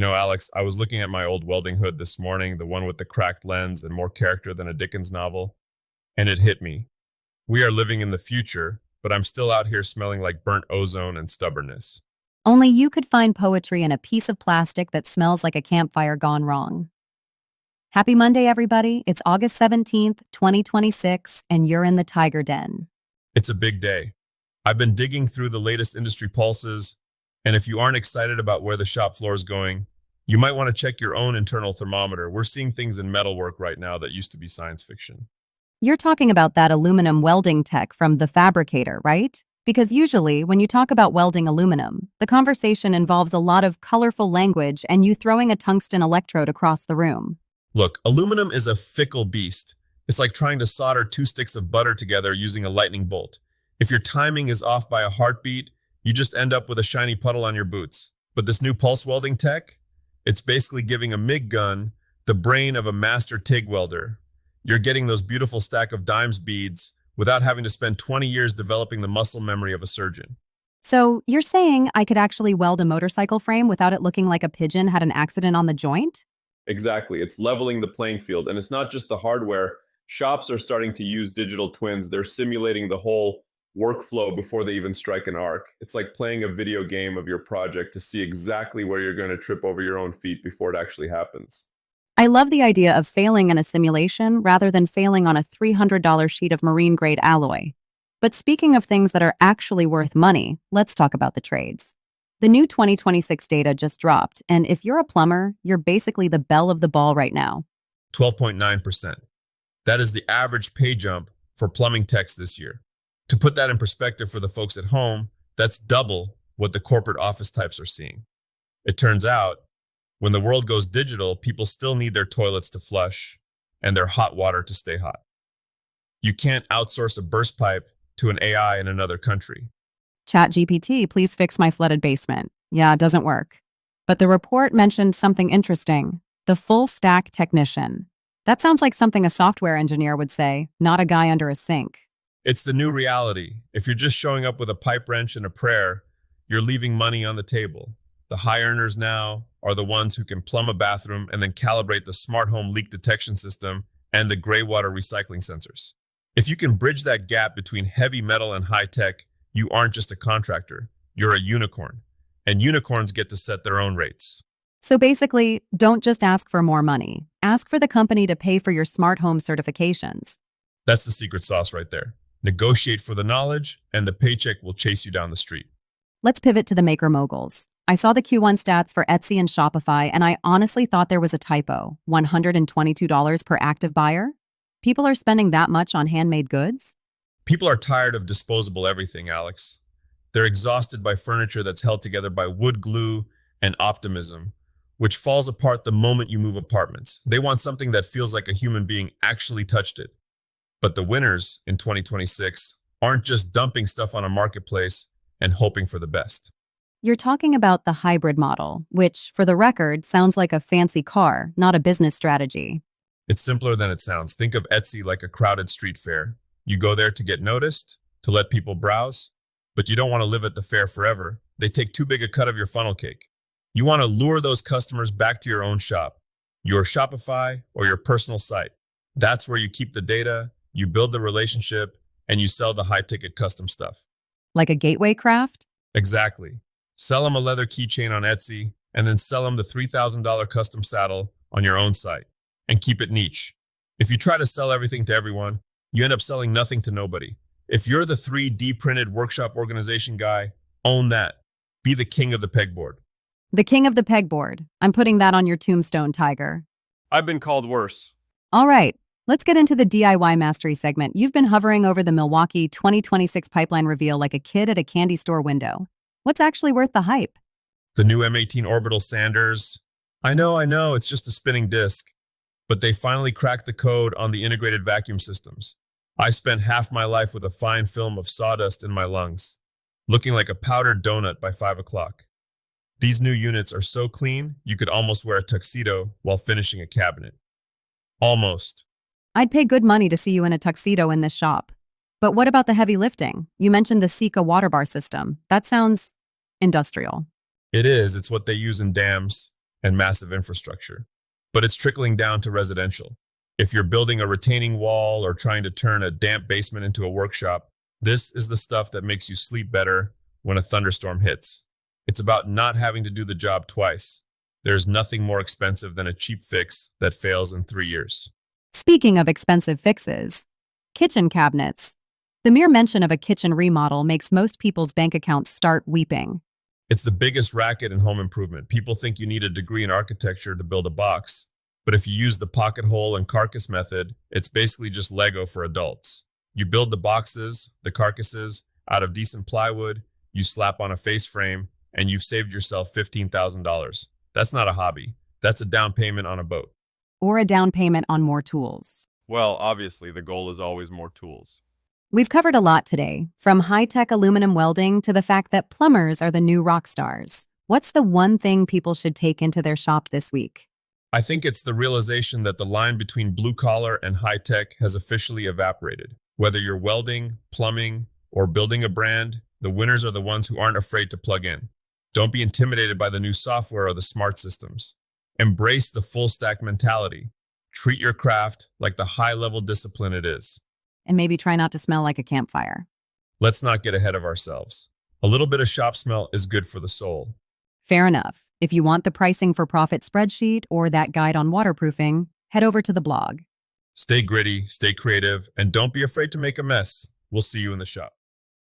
Alex, I was looking at my old welding hood this morning, the one with the cracked lens and more character than a Dickens novel, and it hit me. We are living in the future, but I'm still out here smelling like burnt ozone and stubbornness. Only you could find poetry in a piece of plastic that smells like a campfire gone wrong. Happy Monday, everybody. It's August 17th, 2026, and you're in the Tiger Den. It's a big day. I've been digging through the latest industry pulses, and if you aren't excited about where the shop floor is going, you might want to check your own internal thermometer. We're seeing things in metalwork right now that used to be science fiction. You're talking about that aluminum welding tech from The Fabricator, right? Because usually, when you talk about welding aluminum, the conversation involves a lot of colorful language and you throwing a tungsten electrode across the room. Look, aluminum is a fickle beast. It's like trying to solder two sticks of butter together using a lightning bolt. If your timing is off by a heartbeat, you just end up with a shiny puddle on your boots. But this new pulse welding tech, it's basically giving a MIG gun the brain of a master TIG welder. You're getting those beautiful stack of dimes beads without having to spend 20 years developing the muscle memory of a surgeon. So, you're saying I could actually weld a motorcycle frame without it looking like a pigeon had an accident on the joint? Exactly. It's leveling the playing field. And it's not just the hardware. Shops are starting to use digital twins. They're simulating the whole workflow before they even strike an arc. It's like playing a video game of your project to see exactly where you're going to trip over your own feet before it actually happens. I love the idea of failing in a simulation rather than failing on a $300 sheet of marine-grade alloy. But speaking of things that are actually worth money, let's talk about the trades. The new 2026 data just dropped, and if you're a plumber, you're basically the belle of the ball right now. 12.9%. That is the average pay jump for plumbing techs this year. To put that in perspective for the folks at home, that's double what the corporate office types are seeing. It turns out, when the world goes digital, people still need their toilets to flush and their hot water to stay hot. You can't outsource a burst pipe to an AI in another country. ChatGPT, please fix my flooded basement. Yeah, it doesn't work. But the report mentioned something interesting. The full stack technician. That sounds like something a software engineer would say, not a guy under a sink. It's the new reality. If you're just showing up with a pipe wrench and a prayer, you're leaving money on the table. The high earners now are the ones who can plumb a bathroom and then calibrate the smart home leak detection system and the gray water recycling sensors. If you can bridge that gap between heavy metal and high tech, you aren't just a contractor, you're a unicorn. And unicorns get to set their own rates. So basically, don't just ask for more money. Ask for the company to pay for your smart home certifications. That's the secret sauce right there. Negotiate for the knowledge, and the paycheck will chase you down the street. Let's pivot to the maker moguls. I saw the Q1 stats for Etsy and Shopify, and I honestly thought there was a typo. $122 per active buyer? People are spending that much on handmade goods? People are tired of disposable everything, Alex. They're exhausted by furniture that's held together by wood glue and optimism, which falls apart the moment you move apartments. They want something that feels like a human being actually touched it. But the winners in 2026 aren't just dumping stuff on a marketplace and hoping for the best. You're talking about the hybrid model, which, for the record, sounds like a fancy car, not a business strategy. It's simpler than it sounds. Think of Etsy like a crowded street fair. You go there to get noticed, to let people browse, but you don't want to live at the fair forever. They take too big a cut of your funnel cake. You want to lure those customers back to your own shop, your Shopify or your personal site. That's where you keep the data, you build the relationship, and you sell the high-ticket custom stuff. Like a gateway craft? Exactly. Sell them a leather keychain on Etsy, and then sell them the $3,000 custom saddle on your own site. And keep it niche. If you try to sell everything to everyone, you end up selling nothing to nobody. If you're the 3D printed workshop organization guy, own that. Be the king of the pegboard. The king of the pegboard. I'm putting that on your tombstone, Tiger. I've been called worse. All right, let's get into the DIY mastery segment. You've been hovering over the Milwaukee 2026 pipeline reveal like a kid at a candy store window. What's actually worth the hype? The new M18 orbital sanders. I know, it's just a spinning disc. But they finally cracked the code on the integrated vacuum systems. I spent half my life with a fine film of sawdust in my lungs, looking like a powdered donut by 5 o'clock. These new units are so clean, you could almost wear a tuxedo while finishing a cabinet. Almost. I'd pay good money to see you in a tuxedo in this shop. But what about the heavy lifting? You mentioned the Sika water bar system. That sounds industrial. It is. It's what they use in dams. and massive infrastructure. But it's trickling down to residential. If you're building a retaining wall or trying to turn a damp basement into a workshop, this is the stuff that makes you sleep better when a thunderstorm hits. It's about not having to do the job twice. There's nothing more expensive than a cheap fix that fails in 3 years. Speaking of expensive fixes, kitchen cabinets. The mere mention of a kitchen remodel makes most people's bank accounts start weeping. It's the biggest racket in home improvement. People think you need a degree in architecture to build a box. But if you use the pocket hole and carcass method, it's basically just Lego for adults. You build the boxes, the carcasses, out of decent plywood, you slap on a face frame, and you've saved yourself $15,000. That's not a hobby. That's a down payment on a boat. Or a down payment on more tools. Well, obviously, the goal is always more tools. We've covered a lot today, from high-tech aluminum welding to the fact that plumbers are the new rock stars. What's the one thing people should take into their shop this week? I think it's the realization that the line between blue collar and high tech has officially evaporated. Whether you're welding, plumbing, or building a brand, the winners are the ones who aren't afraid to plug in. Don't be intimidated by the new software or the smart systems. Embrace the full stack mentality. Treat your craft like the high level discipline it is. And maybe try not to smell like a campfire. Let's not get ahead of ourselves. A little bit of shop smell is good for the soul. Fair enough. If you want the pricing for profit spreadsheet or that guide on waterproofing, head over to the blog. Stay gritty, stay creative, and don't be afraid to make a mess. We'll see you in the shop.